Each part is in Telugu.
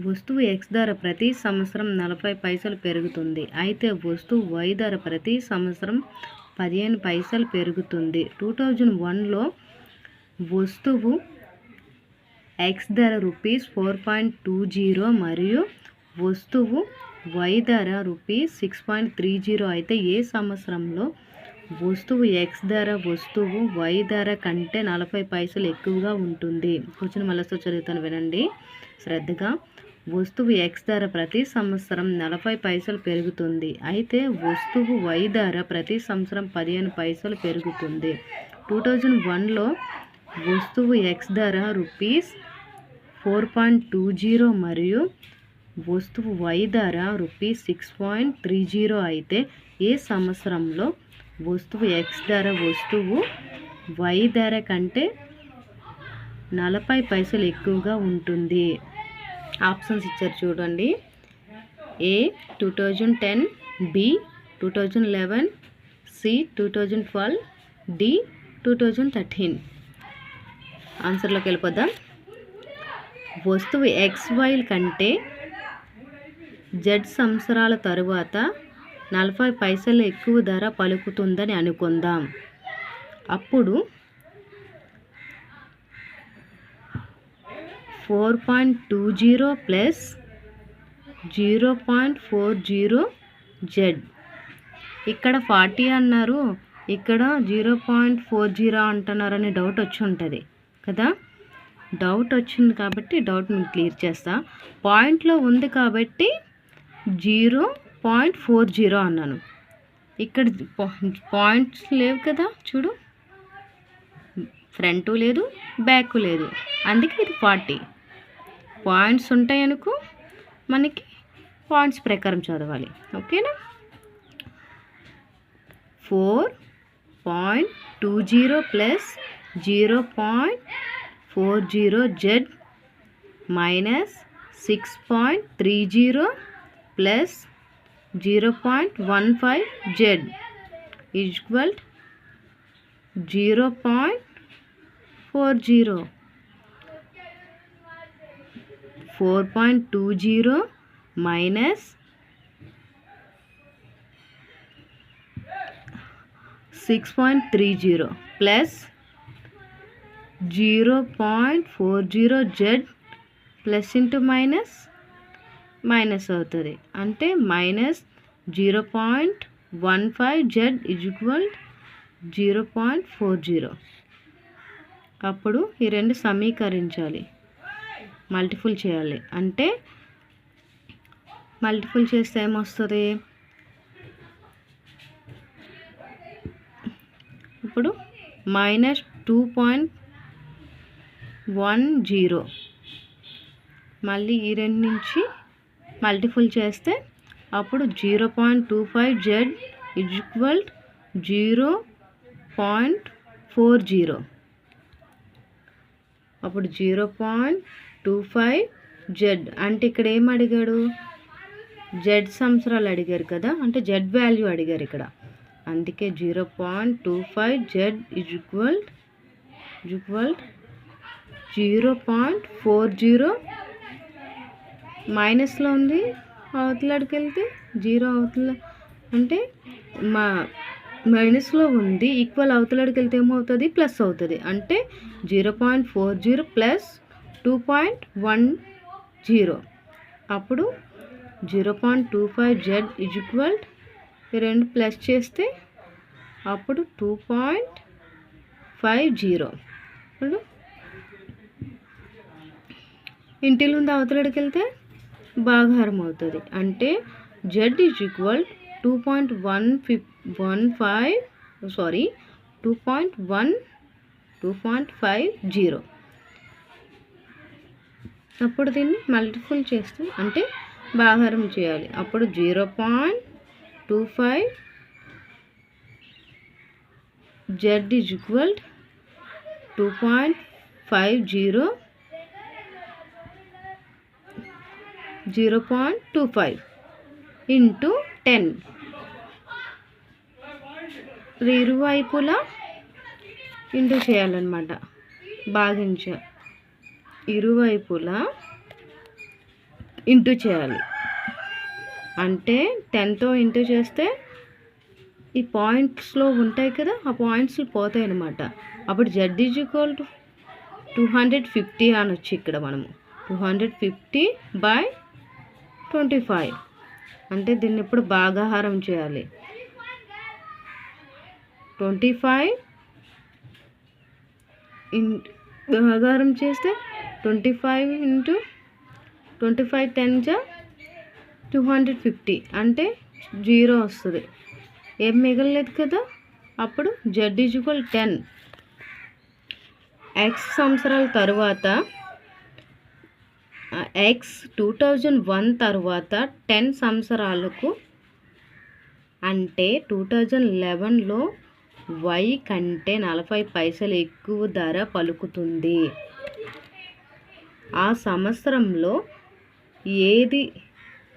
వస్తువు X ధర ప్రతి సంవత్సరం 40 పైసలు పెరుగుతుంది. అయితే వస్తువు Y ధర ప్రతి సంవత్సరం 15 పైసలు పెరుగుతుంది. 2001లో వస్తువు X ధర ₹4.20 మరియు వస్తువు Y ధర ₹6.30 అయితే ఏ సంవత్సరంలో వస్తువు X ధర వస్తువు Y ధర కంటే 40 పైసలు ఎక్కువగా ఉంటుంది? క్వశ్చన్ మళ్ళీ చదువుతాను, వినండి శ్రద్ధగా. వస్తువు X ధర ప్రతి సంవత్సరం 40 పైసలు పెరుగుతుంది. అయితే వస్తువు Y ధర ప్రతి సంవత్సరం 15 పైసలు పెరుగుతుంది. 2001లో వస్తువు X ధర ₹4.20 మరియు వస్తువు Y ధర ₹6.30 అయితే ఏ సంవత్సరంలో వస్తువు X ధర వస్తువు Y ధర కంటే 40 పైసలు ఎక్కువగా ఉంటుంది? ఆప్షన్స్ ఇచ్చారు చూడండి. A 2010, B 2011, C 2012, D 2013. ఆన్సర్లోకి వెళ్ళిపోదాం. వస్తువు XY కంటే Z సంవత్సరాల తరువాత 40 పైసలు ఎక్కువ ధర పలుకుతుందని అనుకుందాం. అప్పుడు 4.20 ప్లస్ 0.40 Z. ఇక్కడ 40 అన్నారు, ఇక్కడ 0.40 అంటున్నారని డౌట్ వచ్చి ఉంటుంది కదా. డౌట్ వచ్చింది కాబట్టి డౌట్ నేను క్లియర్ చేస్తా. పాయింట్లో ఉంది కాబట్టి 0.40 అన్నాను. ఇక్కడ పాయింట్స్ లేవు కదా, చూడు, ఫ్రంట్ లేదు బ్యాక్ లేదు, అందుకే ఇది 40. పాయింట్స్ ఉంటాయి అనుకో, మనకి పాయింట్స్ ప్రకారం చదవాలి, ఓకేనా. 4.20 plus 0.40 Z minus 6.30 plus 0.15 Z equal 0.40. 4.20 minus 6.30 plus 0.40 Z plus into minus అవుతుంది, అంటే మైనస్ 0.15 Z ఈక్వల్ 0.40. అప్పుడు ఈ రెండు సమీకరించాలి, మల్టిపుల్ చేయాలి. అంటే మల్టిపుల్ చేస్తే ఏమొస్తుంది? ఇప్పుడు మైనస్ 2.10 మళ్ళీ ఈ రెండు నుంచి మల్టిపుల్ చేస్తే అప్పుడు 0.25 Z ఈక్వల్ 0.40. అప్పుడు 0.25 Z అంటే ఇక్కడ ఏం అడిగాడు? Z సంవత్సరాలు అడిగారు కదా, అంటే Z వాల్యూ అడిగారు ఇక్కడ, అందుకే 0.25 Z ఈక్వల్ 0.40. మైనస్లో ఉంది, అవతలకి వెళ్తే 0 అవతల, అంటే మైనస్లో ఉంది, ఈక్వల్ అవతలకి వెళ్తే ఏమవుతుంది? ప్లస్ అవుతుంది, అంటే 0.40 ప్లస్ 2.10. అప్పుడు 0.25 Z ఈక్వల్ రెండు ప్లస్ చేస్తే అప్పుడు 2.50. ఇప్పుడు ఇంటిలో ఉంది, అవతలకి వెళ్తే భాగాహారం అవుతుంది, అంటే Z ఈక్వల్ 2.50. అప్పుడు దీన్ని మల్టిపుల్ చేస్తే అంటే భాగాహారం చేయాలి, అప్పుడు 0.25 Z ఈక్వల్ 2.50 0.25 ఇంటూ 10. ఇరువైపులా ఇంటూ చేయాలన్నమాట, భాగించ ఇరువైపులా ఇంటూ చేయాలి. అంటే 10తో ఇంటూ చేస్తే ఈ పాయింట్స్లో ఉంటాయి కదా, ఆ పాయింట్స్లు పోతాయి అన్నమాట. అప్పుడు Z = 250 అనొచ్చు ఇక్కడ మనము. 250/25 అంటే దీన్ని ఇప్పుడు భాగాహారం చేయాలి. 25 భాగాహారం చేస్తే 25 × 25 10 250 అంటే 0 వస్తుంది. ఏం మిగలలేదు కదా. అప్పుడు Z = 10. X సంవత్సరాల తర్వాత X 2001 తర్వాత 10 సంవత్సరాలకు అంటే 2011లో Y కంటే 40 పైసలు ఎక్కువ ధర పలుకుతుంది. ఆ సంవత్సరంలో ఏది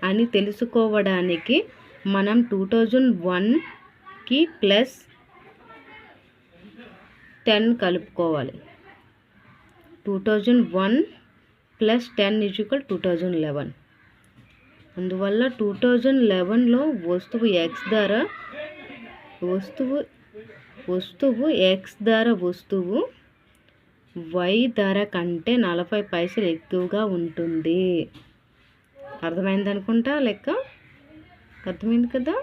అని తెలుసుకోవడానికి మనం 2001కి +10 కలుపుకోవాలి. 2001 + 10 = 2011. అందువల్ల 2011లో వస్తువు X ధర వస్తువు Y ధర కంటే 40 పైసలు ఎక్కువగా ఉంటుంది. అర్థమైంది అనుకుంటా లెక్క. అర్థమైంది కదా.